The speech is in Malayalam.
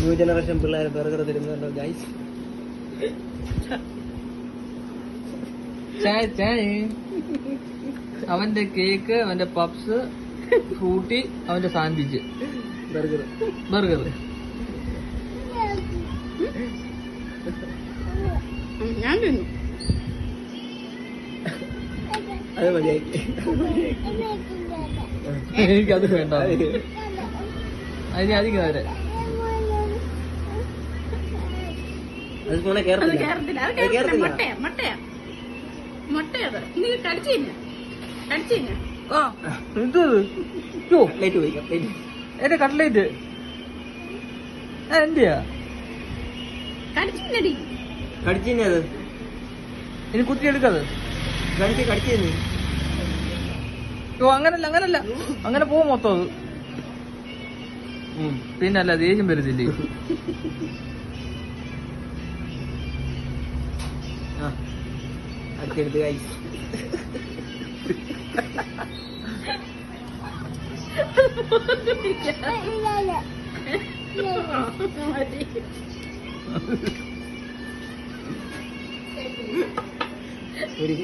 ന്യൂ ജനറേഷൻ പിള്ളേർ ബർഗർ തരുന്നുണ്ടോ ഗൈസ്? അവന്റെ കേക്ക്, അവന്റെ പപ്സ്, ഫ്രൂട്ടി, അവന്റെ സാൻഡ്വിച്ച്, ബർഗർ ഞാൻ തിന്നു. അത് മതിയായി. എനിക്കത് വേണ്ട. അതിന് അധികം വരെ അത് ഫോണെ അത് കേറത്തില്ല. കേറത്തില്ല. അത് അത് കേറത്തില്ല. കേറത്തില്ല. മുട്ടയത് നീ കടിച്ചില്ല. ആ ഇത് ലൈറ്റ് പോയി ലൈറ്റ്. എന്റെ കട്ട്ലേറ്റ് എന്റെയാ കടിച്ചില്ലടി. കടിച്ചേ അത് ഇനി കുത്തിയെടുക്കത്. കടിച്ചേ. ഓ അങ്ങനല്ല അങ്ങനെ പോവും മൊത്തം അത്. പിന്നല്ല ദേഷ്യം വരുന്നില്ലേ? അടുത്തെടുത്ത് ഗൈസ്. ഒരു